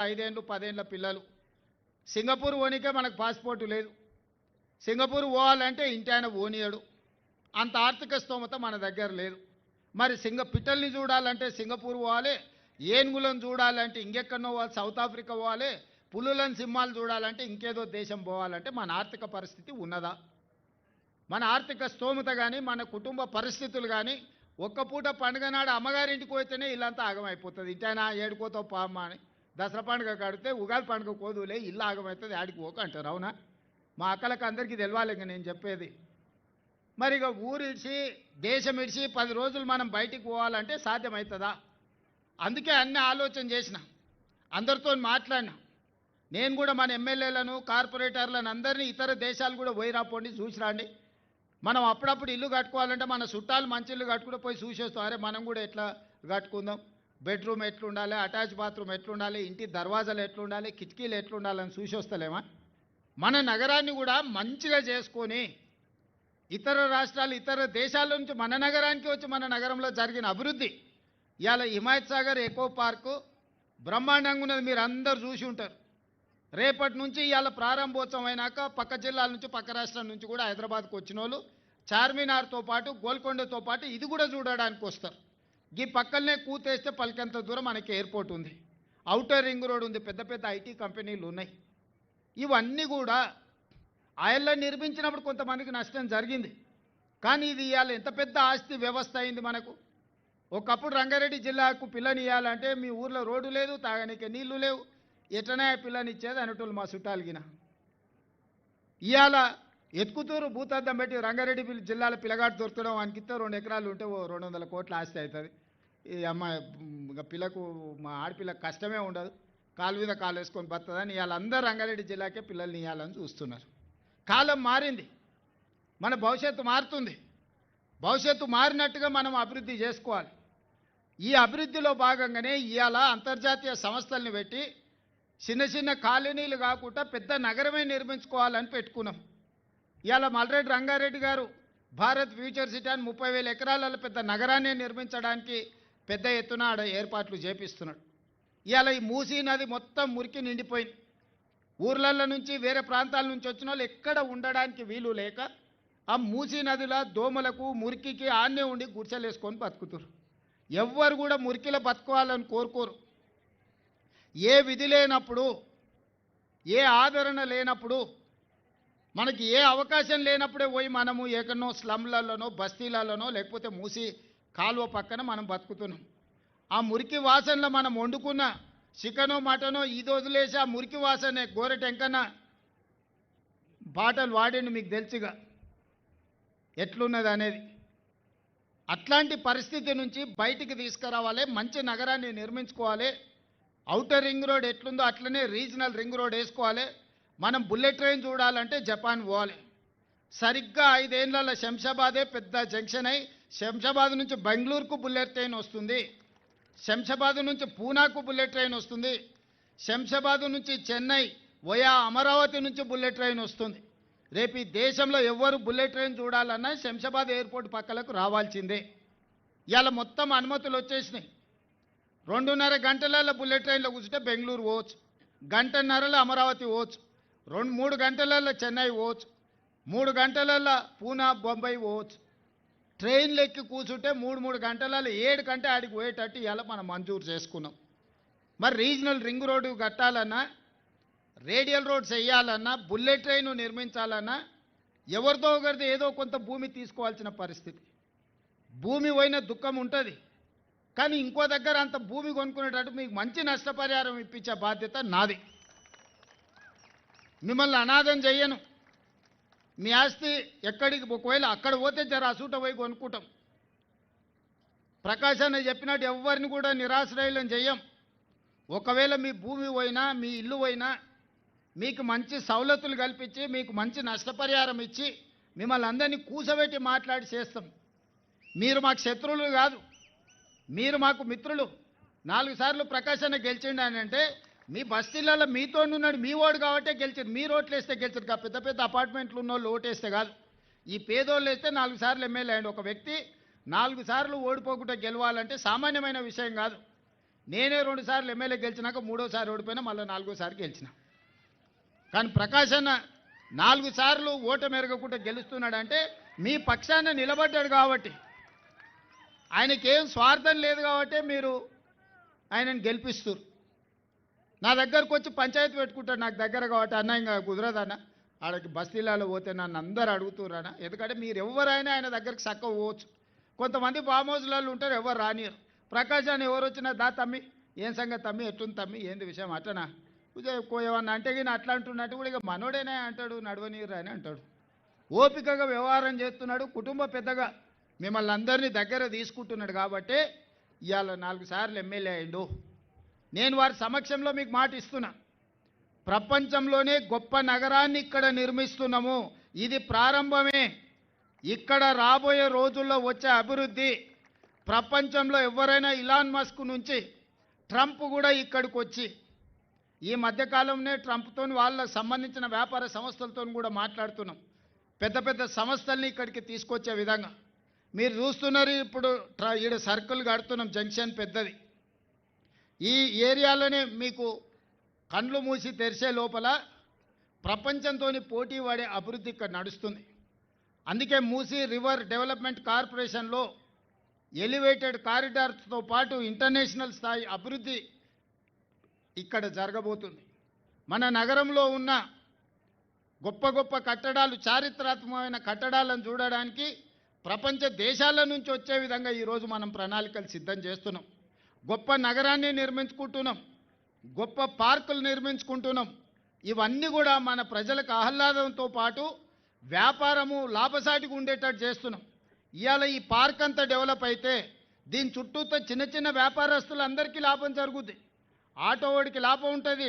5 ఏళ్ళు 10 ఏళ్ల పిల్లలు సింగపూర్ పోనీకే మనకు పాస్పోర్ట్ లేదు. సింగపూర్ పోవాలంటే ఇంటి ఆయన పోనీయడు. అంత ఆర్థిక స్తోమత మన దగ్గర లేదు. మరి పిట్టల్ని చూడాలంటే సింగపూర్ పోవాలి, ఏనుగులను చూడాలంటే ఇంకెక్కడో పోవాలి, సౌత్ ఆఫ్రికా పోవాలి, పులులను సింహాలు చూడాలంటే ఇంకేదో దేశం పోవాలంటే మన ఆర్థిక పరిస్థితి ఉన్నదా? మన ఆర్థిక స్తోమత కానీ మన కుటుంబ పరిస్థితులు కానీ ఒక్క పూట పండుగ నాడు అమ్మగారింటికి పోతేనే ఇల్లంతా ఆగమైపోతుంది. ఇంటైనా ఏడుకోతావు పామ్మ అని దసరా పండుగ కడితే ఉగాది పండుగ కోదులే ఇల్లు ఆగమవుతుంది, ఆడికి పోక అంటారు. అవునా? మా అక్కలకు అందరికీ తెలవాలి ఇంక నేను చెప్పేది. మరి ఇక ఊరిడిచి దేశం ఇడిచి 10 రోజులు మనం బయటికి పోవాలంటే సాధ్యమవుతుందా? అందుకే అన్ని ఆలోచన చేసిన, అందరితో మాట్లాడినా. నేను కూడా మన ఎమ్మెల్యేలను కార్పొరేటర్లను అందరినీ ఇతర దేశాలు కూడా పోయి రాపోండి, చూసి రండి. మనం అప్పుడప్పుడు ఇల్లు కట్టుకోవాలంటే మన చుట్టాలు మంచి ఇల్లు కట్టుకుంటే పోయి చూసేస్తాం. అరే మనం కూడా ఎట్లా కట్టుకుందాం, బెడ్రూమ్ ఎట్లుండాలి, అటాచ్ బాత్రూమ్ ఎట్లుండాలి, ఇంటి దర్వాజాలు ఎట్లుండాలి, కిటికీలు ఎట్లుండాలని చూసి వస్తలేమా? మన నగరాన్ని కూడా మంచిగా చేసుకొని ఇతర రాష్ట్రాలు ఇతర దేశాల నుంచి మన నగరానికి వచ్చి మన నగరంలో జరిగిన అభివృద్ధి, ఇవాళ హిమాయత్ సాగర్ ఎకో పార్కు బ్రహ్మాండంగా ఉన్నది, మీరు అందరు చూసి ఉంటారు. రేపటి నుంచి ఇవాళ ప్రారంభోత్సవం అయినాక పక్క జిల్లాల నుంచి పక్క రాష్ట్రం నుంచి కూడా హైదరాబాద్కు వచ్చిన వాళ్ళు చార్మినార్తో పాటు గోల్కొండతో పాటు ఇది కూడా చూడడానికి వస్తారు. ఈ పక్కనే కూతేస్తే పలికెంత దూరం మనకి ఎయిర్పోర్ట్ ఉంది, ఔటర్ రింగ్ రోడ్ ఉంది, పెద్ద పెద్ద ఐటీ కంపెనీలు ఉన్నాయి. ఇవన్నీ కూడా ఆయల్లో నిర్మించినప్పుడు కొంతమందికి నష్టం జరిగింది. కానీ ఇది ఇవాళ ఎంత పెద్ద ఆస్తి వ్యవస్థ అయింది మనకు. ఒకప్పుడు రంగారెడ్డి జిల్లాకు పిల్లని ఇవ్వాలంటే మీ ఊర్లో రోడ్డు లేదు, తాగనీకే నీళ్లు లేవు, ఎట్లనే పిల్లని ఇచ్చేది అనేటోళ్ళు మా చుట్టాలకిన. ఇవాళ ఎత్తుకుతూరు భూతద్దం పెట్టి రంగారెడ్డి జిల్లాలో పిల్లగాడు దొరుకుతడం అనికిస్తే 2 ఎకరాలు ఉంటే 200 కోట్ల ఆస్తి అవుతుంది. ఈ అమ్మాయి పిల్లకు మా ఆడపిల్లకు కష్టమే ఉండదు, కాలు మీద కాలు వేసుకొని బతుందని ఇవాళ అందరూ రంగారెడ్డి జిల్లాకే పిల్లల్ని ఇవ్వాలని చూస్తున్నారు. కాలం మారింది, మన భవిష్యత్తు మారుతుంది. భవిష్యత్తు మారినట్టుగా మనం అభివృద్ధి చేసుకోవాలి. ఈ అభివృద్ధిలో భాగంగానే ఇవాళ అంతర్జాతీయ సంస్థల్ని పెట్టి చిన్న చిన్న కాలనీలు కాకుండా పెద్ద నగరమే నిర్మించుకోవాలని పెట్టుకున్నాం. ఇవాళ మల్రెడ్డి రంగారెడ్డి గారు భారత్ ఫ్యూచర్ సిటీ అని 30,000 ఎకరాలలో పెద్ద నగరాన్ని నిర్మించడానికి పెద్ద ఎత్తున ఆడ ఏర్పాట్లు చేపిస్తున్నాడు. ఇవాళ ఈ మూసీ నది మొత్తం మురికి నిండిపోయింది. ఊర్లల్లో నుంచి వేరే ప్రాంతాల నుంచి వచ్చిన వాళ్ళు ఎక్కడ ఉండడానికి వీలు లేక ఆ మూసీ నదిలో దోమలకు మురికికి ఆన్నే ఉండి గుడిసెలేసుకొని బతుకుతారు. ఎవ్వరు కూడా మురికిలో బతుకోవాలని కోరుకోరు. ఏ విధి లేనప్పుడు, ఏ ఆదరణ లేనప్పుడు, మనకి ఏ అవకాశం లేనప్పుడే పోయి మనము ఎక్కడనో స్లమ్లలోనో బస్తీలలోనో లేకపోతే మూసి కాలువ పక్కన మనం బతుకుతున్నాం. ఆ మురికి వాసనలో మనం వండుకున్న చికెనో మటనో ఇది వదిలేసి ఆ మురికి వాసనే గోరెటెంకన బాటలు వాడిండి మీకు తెలుసుగా ఎట్లున్నది అనేది. అట్లాంటి పరిస్థితి నుంచి బయటికి తీసుకురావాలి, మంచి నగరాన్ని నిర్మించుకోవాలి. ఔటర్ రింగ్ రోడ్ ఎట్లుందో అట్లనే రీజనల్ రింగ్ రోడ్ వేసుకోవాలి. మనం బుల్లెట్ ట్రైన్ చూడాలంటే జపాన్ పోవాలి. సరిగ్గా 5 ఏళ్లలో శంషాబాదే పెద్ద జంక్షన్ అయి శంషాబాద్ నుంచి బెంగళూరుకు బుల్లెట్ ట్రైన్ వస్తుంది, శంషాబాద్ నుంచి పూనాకు బుల్లెట్ ట్రైన్ వస్తుంది, శంషాబాద్ నుంచి చెన్నై వయా అమరావతి నుంచి బుల్లెట్ ట్రైన్ వస్తుంది. రేపు ఈ దేశంలో ఎవరు బుల్లెట్ ట్రైన్ చూడాలన్నా శంషాబాద్ ఎయిర్పోర్ట్ పక్కలకు రావాల్సిందే. ఇవాళ మొత్తం అనుమతులు వచ్చేసినాయి. 2.5 గంటలలో బుల్లెట్ ట్రైన్లో కూర్చుంటే బెంగళూరు పోవచ్చు, 1.5 గంటలో అమరావతి పోవచ్చు, 2-3 గంటలలో చెన్నై పోవచ్చు, 3 గంటలలో పూనా బొంబాయి పోవచ్చు. ట్రైన్లు ఎక్కి కూర్చుంటే 3 గంటలలో 7 గంట ఆడికి పోయేటట్టు ఇవాళ మనం మంజూరు చేసుకున్నాం. మరి రీజనల్ రింగ్ రోడ్డు కట్టాలన్నా, రేడియల్ రోడ్స్ వేయాలన్నా, బుల్లెట్ ట్రైన్ నిర్మించాలన్నా ఎవరిదో ఒకరిది ఏదో కొంత భూమి తీసుకోవాల్సిన పరిస్థితి. భూమి పోయిన దుఃఖం ఉంటుంది, కానీ ఇంకో దగ్గర అంత భూమి కొనుక్కునేటట్టు మీకు మంచి నష్టపరిహారం ఇప్పించే బాధ్యత నాది. మిమ్మల్ని అనాథం చెయ్యను. మీ ఆస్తి ఎక్కడికి ఒకవేళ అక్కడ పోతే జర అసూట పోయి కొనుక్కుంటాం. ప్రకాశ్ అన్న చెప్పినట్టు ఎవరిని కూడా నిరాశ్రయులం చెయ్యం. ఒకవేళ మీ భూమి పోయినా మీ ఇల్లు పోయినా మీకు మంచి సౌలతులు కల్పించి మీకు మంచి నష్టపరిహారం ఇచ్చి మిమ్మల్ని అందరినీ కూసబెట్టి మాట్లాడి చేస్తాం. మీరు మాకు శత్రువులు కాదు, మీరు మాకు మిత్రులు. 4 సార్లు ప్రకాశ్ అన్న గెలిచిండు అని అంటే మీ బస్తీలలో మీతో ఉన్నాడు, మీ ఓడు కాబట్టే గెలిచారు. మీరు ఓట్లు వేస్తే గెలిచారు, పెద్ద పెద్ద అపార్ట్మెంట్లు ఉన్న వాళ్ళు ఓటేస్తే కాదు. ఈ పేదోళ్ళు వేస్తే 4 సార్లు ఎమ్మెల్యే అయ్యండి. ఒక వ్యక్తి 4 సార్లు ఓడిపోకుండా గెలవాలంటే సామాన్యమైన విషయం కాదు. నేనే 2 సార్లు ఎమ్మెల్యే గెలిచినాక మూడోసారి ఓడిపోయినా మళ్ళీ 4గోసారి గెలిచిన. కానీ ప్రకాష్ అన్న 4 సార్లు ఓటమి ఎరగకుండా గెలుస్తున్నాడంటే మీ పక్షాన నిలబడ్డాడు కాబట్టి, ఆయనకేం స్వార్థం లేదు కాబట్టి మీరు ఆయనను గెలిపిస్తారు. నా దగ్గరకు వచ్చి పంచాయతీ పెట్టుకుంటాడు నాకు దగ్గర కాబట్టి, అన్న ఇంకా కుదరదన్న ఆడకి బస్తీలలో పోతే నన్ను అందరు అడుగుతుర్రన్న. ఎందుకంటే మీరు ఎవరైనా ఆయన దగ్గరికి చక్కగా పోవచ్చు. కొంతమంది ఫామ్ హౌస్లలో ఉంటారు, ఎవరు రానియరు. ప్రకాష్ అని ఎవరు వచ్చినా దా తమ్మి ఏం సంగతి తమ్మి ఎట్లుంది తమ్మి ఏంది విషయం అట్లనా ఏమన్నా అంటే కానీ అట్లా అంటున్నట్టు కూడా ఇక మనోడేనే అంటాడు, నడవనీరు అని అంటాడు. ఓపికగా వ్యవహారం చేస్తున్నాడు, కుటుంబ పెద్దగా మిమ్మల్ని అందరినీ దగ్గర తీసుకుంటున్నాడు కాబట్టి ఇవాళ 4 సార్లు ఎమ్మెల్యే అయిండు. నేను వారి సమక్షంలో మీకు మాట ఇస్తున్నా, ప్రపంచంలోనే గొప్ప నగరాన్ని ఇక్కడ నిర్మిస్తున్నాము. ఇది ప్రారంభమే. ఇక్కడ రాబోయే రోజుల్లో వచ్చే అభివృద్ధి ప్రపంచంలో ఎవరైనా ఇలాన్ మస్క్ నుంచి ట్రంప్ కూడా ఇక్కడికి వచ్చి, ఈ మధ్యకాలంలో ట్రంప్తో వాళ్ళకు సంబంధించిన వ్యాపార సంస్థలతో కూడా మాట్లాడుతున్నాం. పెద్ద పెద్ద సంస్థల్ని ఇక్కడికి తీసుకొచ్చే విధంగా మీరు చూస్తున్నారు. ఇప్పుడు ఈడ సర్కిల్ కడుతున్నాం, జంక్షన్ పెద్దది. ఈ ఏరియాలోనే మీకు కండ్లు మూసి తెరిచే లోపల ప్రపంచంతో పోటీ పడే అభివృద్ధి ఇక్కడ నడుస్తుంది. అందుకే మూసీ రివర్ డెవలప్మెంట్ కార్పొరేషన్లో ఎలివేటెడ్ కారిడార్స్తో పాటు ఇంటర్నేషనల్ స్థాయి అభివృద్ధి ఇక్కడ జరగబోతుంది. మన నగరంలో ఉన్న గొప్ప గొప్ప కట్టడాలు, చారిత్రాత్మకమైన కట్టడాలను చూడడానికి ప్రపంచ దేశాల నుంచి వచ్చే విధంగా ఈరోజు మనం ప్రణాళికలు సిద్ధం చేస్తున్నాం. గొప్ప నగరాన్ని నిర్మించుకుంటున్నాం, గొప్ప పార్కులు నిర్మించుకుంటున్నాం. ఇవన్నీ కూడా మన ప్రజలకు ఆహ్లాదంతో పాటు వ్యాపారము లాభసాటిగా ఉండేటట్టు చేస్తున్నాం. ఇవాళ ఈ పార్క్ అంతా డెవలప్ అయితే దీని చుట్టూతో చిన్న చిన్న వ్యాపారస్తులందరికీ లాభం జరుగుద్ది. ఆటో వాడికి లాభం ఉంటుంది,